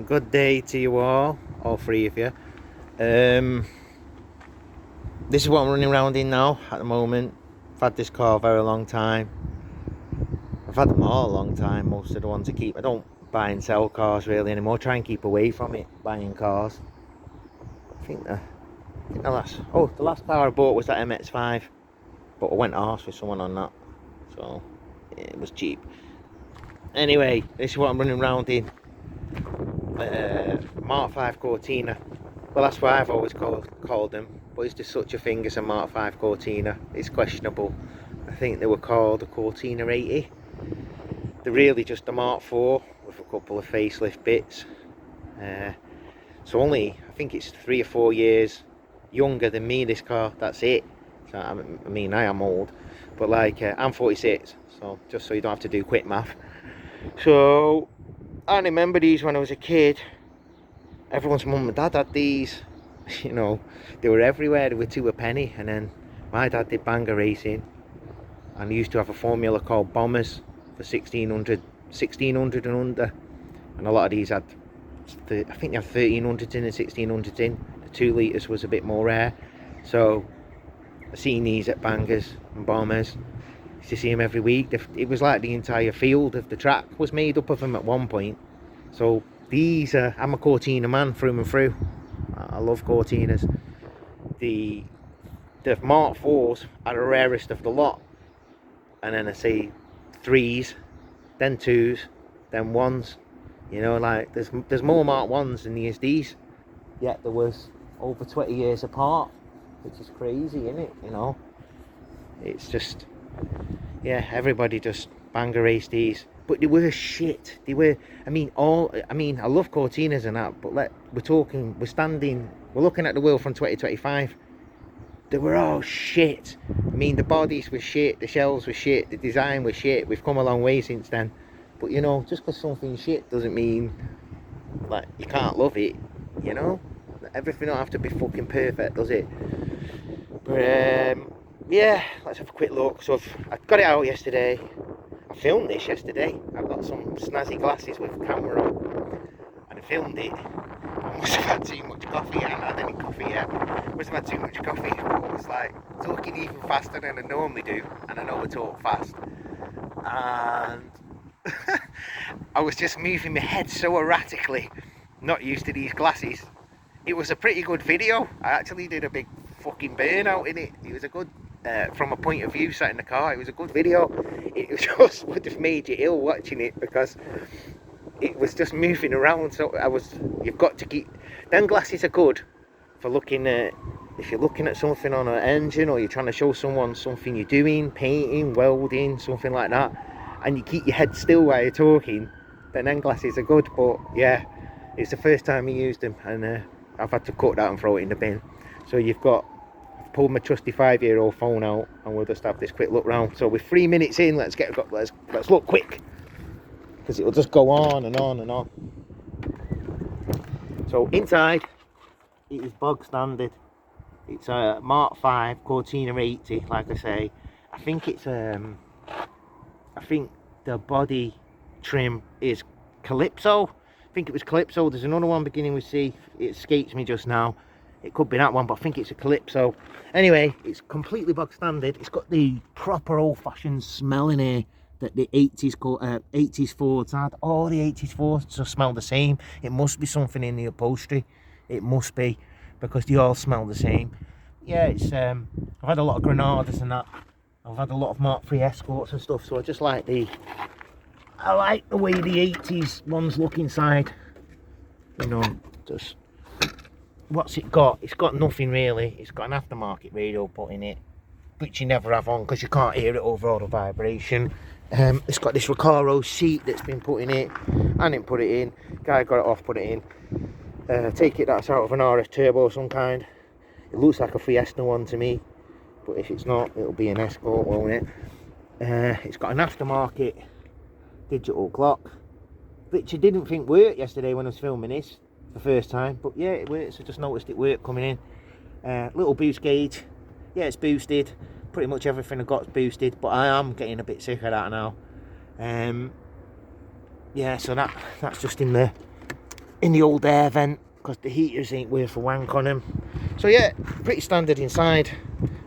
Good day to you all three of you. This is what I'm running around in now at the moment. I've had this car a very long time. I've had them all a long time, most of the ones I keep. I don't buy and sell cars really anymore. Try and keep away from it, buying cars. I think the last car I bought was that Mk5, but I went arse with someone on that, so yeah, it was cheap. Anyway, this is what I'm running around in. Mk5 Cortina. Well, that's what I've always called them, but it's just such a thing as a Mk5 Cortina. It's questionable. I think they were called a Cortina 80. They're really just a Mark 4 with a couple of facelift bits. So only, I think it's 3 or 4 years younger than me, this car. That's it. So, I mean, I am old, but like I'm 46, so just so you don't have to do quick math. So I remember these when I was a kid. Everyone's mum and dad had these. You know, they were everywhere. They were 2 a penny. And then my dad did banger racing, and he used to have a formula called Bombers for 1600 and under. And a lot of these had, I think they had 1300s in and 1600s in. The 2 litres was a bit more rare. So I seen these at Bangers and Bombers. Used to see them every week. It was like the entire field of the track was made up of them at one point. So these are, I'm a Cortina man through and through. I love Cortinas. The Mark 4s are the rarest of the lot. And then I see 3s, then 2s, then 1s. You know, like there's more Mark 1s than there is these. Yet there was over 20 years apart, which is crazy, isn't it? You know, it's just, yeah, everybody just banger raced these. But they were shit. They were, I mean, I love Cortinas and that, but we're looking at the wheel from 2025. They were all shit. I mean, the bodies were shit, the shells were shit, the design was shit. We've come a long way since then. But you know, just because something's shit doesn't mean like you can't love it, you know? Everything don't have to be fucking perfect, does it? But yeah, let's have a quick look. So I got it out yesterday. I filmed this yesterday. I've got some snazzy glasses with camera on, and I filmed it. I must have had too much coffee. I haven't had any coffee yet. Must have had too much coffee. I was like talking even faster than I normally do, and I know I talk fast. And I was just moving my head so erratically. Not used to these glasses. It was a pretty good video. I actually did a big fucking burnout in it. It was a good, from a point of view sat in the car, it was a good video. It just would have made you ill watching it because it was just moving around. So you've got to keep, them glasses are good for looking at, if you're looking at something on an engine or you're trying to show someone something you're doing, painting, welding, something like that, and you keep your head still while you're talking, then them glasses are good. But yeah, it's the first time I used them, and I've had to cut that and throw it in the bin. So I've pulled my trusty 5-year-old phone out, and we'll just have this quick look round. So we're 3 minutes in. Let's look quick, because it'll just go on and on and on. So inside, it is bog standard. It's a Mark 5 Cortina 80, like I say. I think the body trim is Calypso. I think it was Calypso. There's another one beginning with C. It escapes me just now. It could be that one, but I think it's a Calypso. Anyway, it's completely bog standard. It's got the proper old-fashioned smell in here that the 80s Fords had. All the 80s Fords just smell the same. It must be something in the upholstery. It must be, because they all smell the same. Yeah, it's I've had a lot of Granadas and that. I've had a lot of Mark III Escorts and stuff, so I just like I like the way the 80s ones look inside. You know, just, what's it got? It's got nothing really. It's got an aftermarket radio put in it, which you never have on because you can't hear it over all the vibration. It's got this Recaro seat that's been put in it. I didn't put it in. Guy got it off, put it in. Take it that's out of an RS Turbo of some kind. It looks like a Fiesta one to me, but if it's not, it'll be an Escort, won't it? It's got an aftermarket digital clock, which I didn't think worked yesterday when I was filming this the first time, but yeah, it works. I just noticed it worked coming in. Little boost gauge. Yeah, it's boosted. Pretty much everything I got is boosted, but I am getting a bit sick of that now. Yeah, so that's just in the in the old air vent because the heaters ain't worth a wank on them. So yeah, pretty standard inside,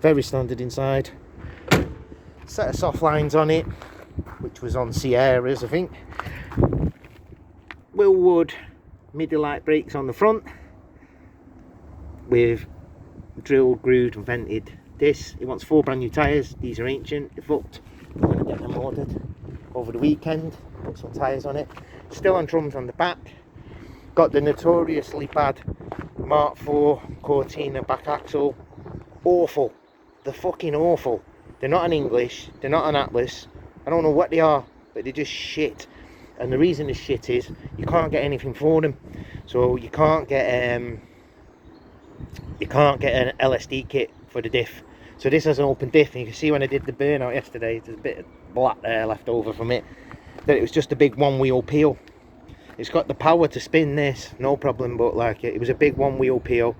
very standard inside. Set of soft lines on it, which was on Sierras, I think. Willwood midi-light brakes on the front with drilled, grooved and vented discs. It wants 4 brand new tyres. These are ancient, they're fucked. I'm going to get them ordered over the weekend, put some tyres on it. Still on drums on the back. Got the notoriously bad Mk5 Cortina back axle. Awful. They're fucking awful. They're not an English, they're not an Atlas. I don't know what they are, but they're just shit. And the reason they're shit is you can't get anything for them. So you can't get an LSD kit for the diff. So this has an open diff, and you can see when I did the burnout yesterday, there's a bit of black there left over from it, that it was just a big one wheel peel. It's got the power to spin this, no problem, but like it was a big one wheel peel.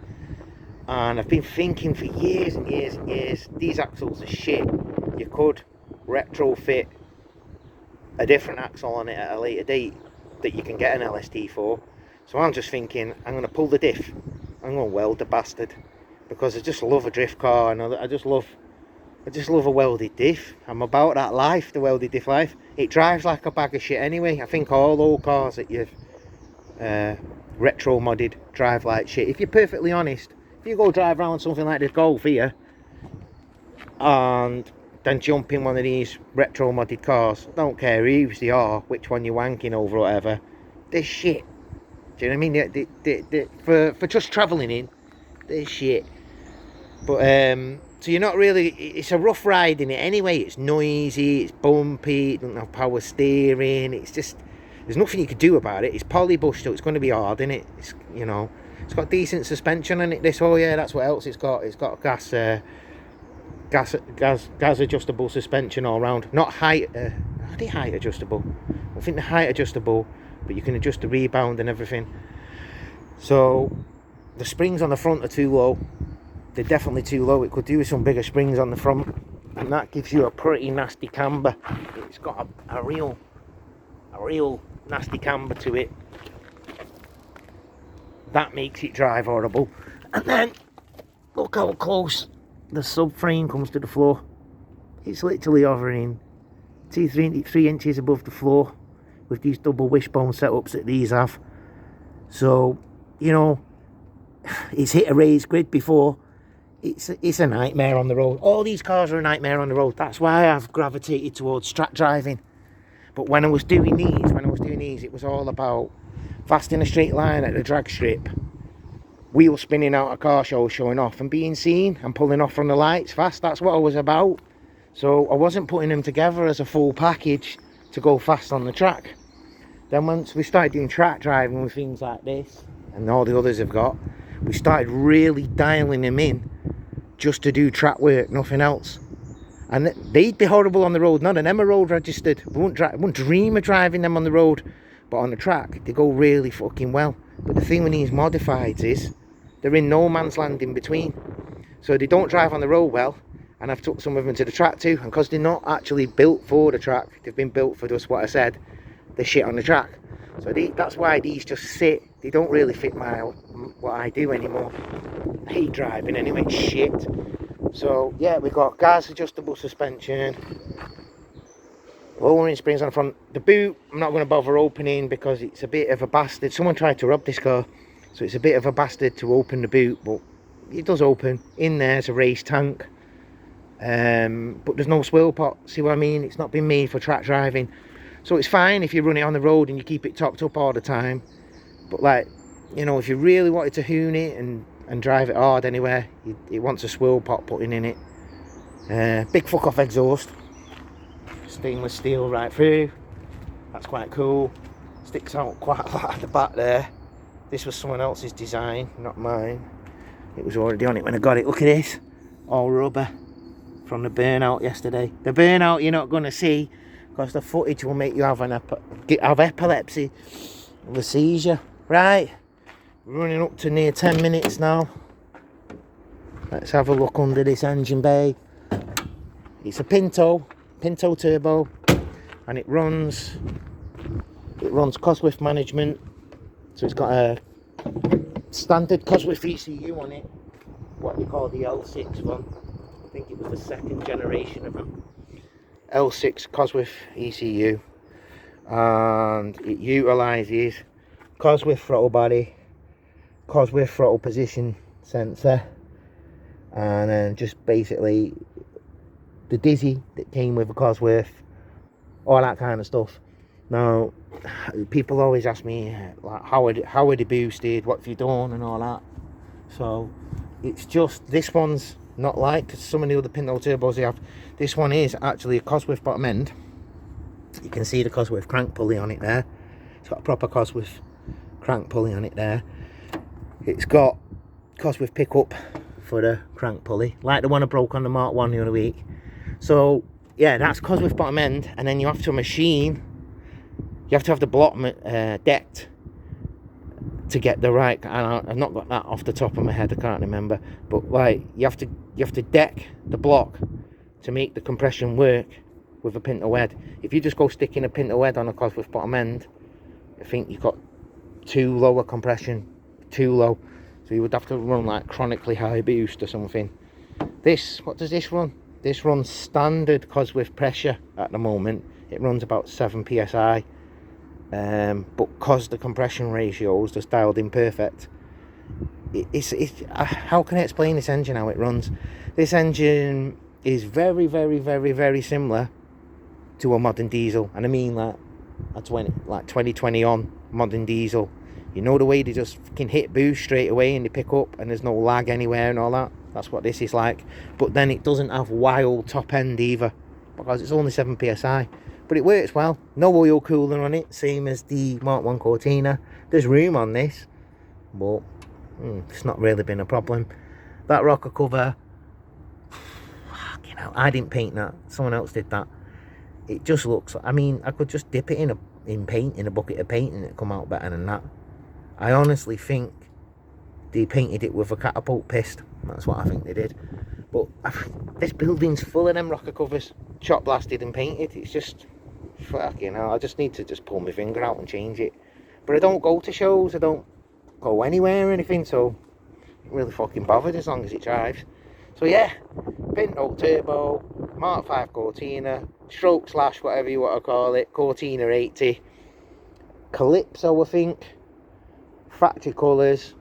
And I've been thinking for years and years and years, these axles are shit. You could retrofit a different axle on it at a later date that you can get an LSD for. So I'm just thinking, I'm going to pull the diff, I'm going to weld the bastard, because I just love a drift car, and I just love a welded diff. I'm about that life, the welded diff life. It drives like a bag of shit anyway. I think all old cars that you've retro modded drive like shit. If you're perfectly honest, if you go drive around something like this Golf here and then jump in one of these retro modded cars, don't care whose they are, which one you're wanking over or whatever, they're shit. Do you know what I mean? For just travelling in, they're shit. But so you're not really, it's a rough ride in it anyway. It's noisy, it's bumpy, it doesn't have power steering. It's just, there's nothing you could do about it. It's polybushed, so it's going to be hard, isn't it? It's, you know, it's got decent suspension in it. This, oh yeah, that's what else it's got. It's got gas adjustable suspension all round. Not height, are they height adjustable? I think they're height adjustable, but you can adjust the rebound and everything. So the springs on the front are too low. They're definitely too low. It could do with some bigger springs on the front, and that gives you a pretty nasty camber. It's got a real nasty camber to it. That makes it drive horrible. And then look how close the subframe comes to the floor. It's literally hovering 3 inches above the floor with these double wishbone setups that these have. So, you know, it's hit a raised grid before. It's a nightmare on the road. All these cars are a nightmare on the road. That's why I've gravitated towards track driving. But when I was doing these, it was all about fast in a straight line at the drag strip, wheel spinning out a car show, showing off and being seen and pulling off from the lights fast. That's what I was about. So I wasn't putting them together as a full package to go fast on the track. Then once we started doing track driving with things like this and all the others have got, we started really dialing them in just to do track work, nothing else. And they'd be horrible on the road. None of them are road registered. We wouldn't dream of driving them on the road. But on the track, they go really fucking well. But the thing with these modifieds is they're in no man's land in between. So they don't drive on the road well. And I've took some of them to the track too. And because they're not actually built for the track, they've been built for just what I said, the shit on the track. So that's why these just sit. They don't really fit what I do anymore. I hate driving anyway, it's shit. So yeah, we've got gas adjustable suspension, lowering springs on the front. The boot, I'm not going to bother opening because it's a bit of a bastard. Someone tried to rob this car, so it's a bit of a bastard to open the boot, but it does open. In there's a race tank, but there's no swill pot. See what I mean? It's not been made for track driving. So it's fine if you run it on the road and you keep it topped up all the time. But like, you know, if you really wanted to hoon it and drive it hard anywhere, it wants a swill pot putting in it. Big fuck off exhaust. Stainless steel right through. That's quite cool. Sticks out quite a lot at the back there. This was someone else's design, not mine. It was already on it when I got it. Look at this. All rubber from the burnout yesterday. The burnout you're not going to see, because the footage will make you have epilepsy or a seizure. Right, we're running up to near 10 minutes now. Let's have a look under this engine bay. It's a Pinto turbo, and it runs Cosworth management, So it's got a standard Cosworth ECU on it, what they call the L6 one. I think it was the second generation of them. L6 Cosworth ECU, and it utilises Cosworth throttle body, Cosworth throttle position sensor, and then just basically the Dizzy that came with a Cosworth, all that kind of stuff. Now, people always ask me, like, how are they boosted, what have you done, and all that. So, it's just, this one's not like some of the other Pinto turbos they have. This one is actually a Cosworth bottom end. You can see the Cosworth crank pulley on it there. It's got a proper Cosworth crank pulley on it there. It's got Cosworth pickup for the crank pulley, like the one I broke on the Mark 1 the other week. So, yeah, that's Cosworth bottom end, and then you have to machine, you have to have the block decked to get the right, and I've not got that off the top of my head, I can't remember, but like you have to deck the block to make the compression work with a Pinto head. If you just go sticking a Pinto head on a Cosworth bottom end, I think you've got too low a compression, too low, so you would have to run like chronically high boost or something. This, what does this run? This runs standard Cosworth pressure at the moment. It runs about 7 psi. But because the compression ratios just dialed in perfect, it's how can I explain this engine, how it runs? This engine is very, very, very, very similar to a modern diesel, and I mean like a 2020 on modern diesel. You know, the way they just can hit boost straight away and they pick up and there's no lag anywhere and all that. That's what this is like. But then it doesn't have wild top end either, because it's only 7 psi. But it works well. No oil cooler on it, same as the Mark 1 Cortina. There's room on this, but it's not really been a problem. That rocker cover, you know, I didn't paint that. Someone else did that. It just looks, I mean, I could just dip it in a bucket of paint and it'd come out better than that. I honestly think they painted it with a catapult pist. That's what I think they did. But this building's full of them rocker covers, shot blasted and painted. It's just, fucking hell, I just need to just pull my finger out and change it. But I don't go to shows, I don't go anywhere or anything, so I'm really fucking bothered as long as it drives. So yeah, Pinto Turbo, Mark 5 Cortina, stroke slash whatever you want to call it, Cortina 80, Calypso I think, factory colours,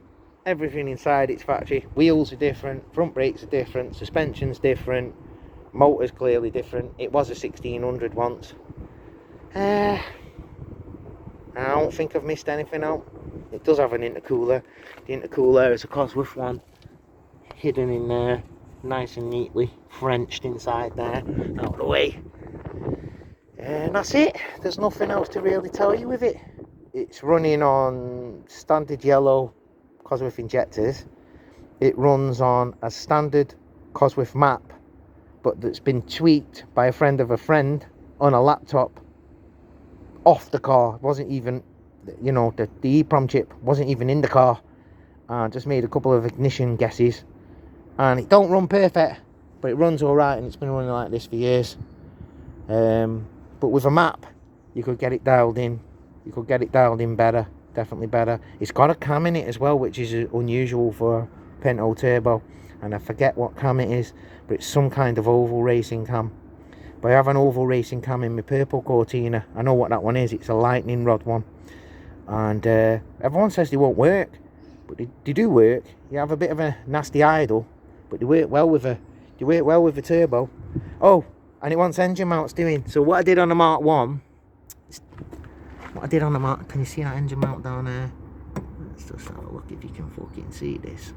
everything inside it's factory. Wheels are different, front brakes are different, suspension's different, motor's clearly different. It was a 1600 once. I don't think I've missed anything out. It does have an intercooler. The intercooler is a Cosworth one, hidden in there, nice and neatly Frenched inside there, out of the way. And that's it. There's nothing else to really tell you with it. It's running on standard yellow Cosworth injectors. It runs on a standard Cosworth map, but that's been tweaked by a friend of a friend on a laptop off the car. It wasn't even, you know, the EEPROM chip wasn't even in the car. Just made a couple of ignition guesses, and it don't run perfect, but it runs all right, and it's been running like this for years. But with a map, you could get it dialed in. You could get it dialed in better, definitely better. It's got a cam in it as well, which is unusual for Pinto Turbo, and I forget what cam it is, but it's some kind of oval racing cam. But I have an oval racing cam in my purple Cortina. I know what that one is. It's a lightning rod one, and everyone says they won't work, but they do work. You have a bit of a nasty idle, but they work well with a turbo. Oh, and it wants engine mounts doing. So what I did on the Mark 1, can you see that engine mount down there? Let's just have a look if you can fucking see this.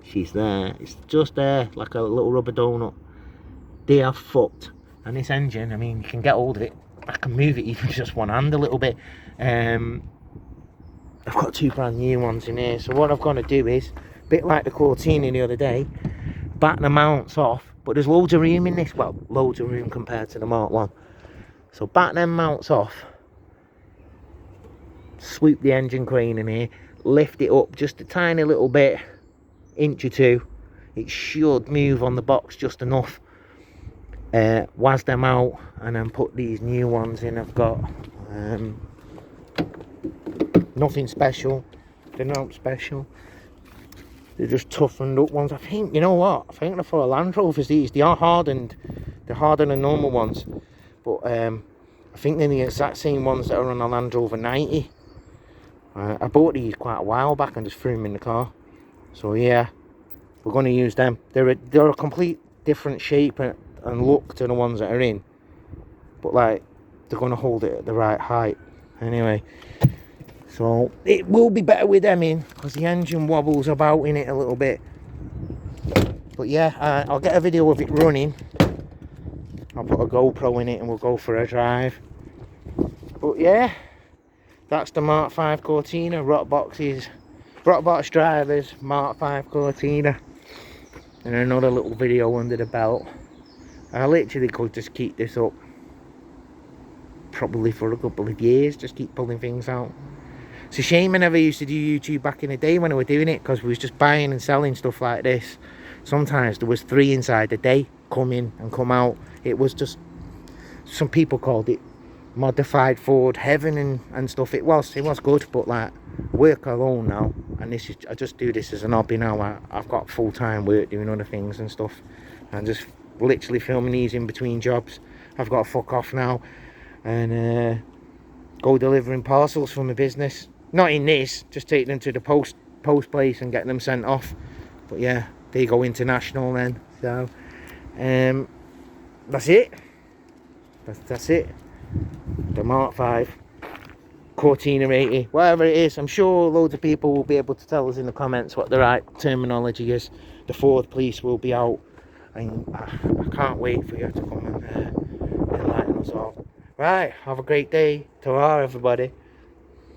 She's there. It's just there, like a little rubber donut. They are fucked. And this engine, I mean, you can get hold of it. I can move it even just one hand a little bit. I've got two brand new ones in here. So what I've got to do is, a bit like the Cortina the other day, back the mounts off. But there's loads of room in this. Well, loads of room compared to the Mark 1. So back them mounts off. Swoop the engine crane in here. Lift it up just a tiny little bit. Inch or two. It should move on the box just enough. was them out and then put these new ones in. I've got nothing special, they're not special, they're just toughened up ones. I think, you know what, I think they're for a Land Rovers. They are hardened, they're harder than normal ones, but I think they're the exact same ones that are on a Land Rover 90. I bought these quite a while back and just threw them in the car, so yeah, we're going to use them. They're a complete different shape and look to the ones that are in, but like, they're going to hold it at the right height anyway. So it will be better with them in, because the engine wobbles about in it a little bit. But yeah, I'll get a video of it running. I'll put a GoPro in it and we'll go for a drive. But yeah, that's the Mk5 Cortina, Rotboxdriver's Mk5 Cortina. And another little video under the belt. I literally could just keep this up probably for a couple of years, just keep pulling things out. It's a shame I never used to do YouTube back in the day when I was doing it, because we was just buying and selling stuff like this. Sometimes there was 3 inside a day, come in and come out. It was just, some people called it modified Ford heaven and stuff. It was good, but like, work alone now, and this is, I just do this as an hobby now. I've got full-time work doing other things and stuff, and just literally filming these in between jobs. I've got to fuck off now and go delivering parcels for my business. Not in this, just take them to the post place and get them sent off. But yeah, they go international then. So that's it. That's it. The Mk5 Cortina 80, whatever it is. I'm sure loads of people will be able to tell us in the comments what the right terminology is. The Ford police will be out, and I can't wait for you to come and enlighten us all. Right, have a great day. Ta-ra, everybody.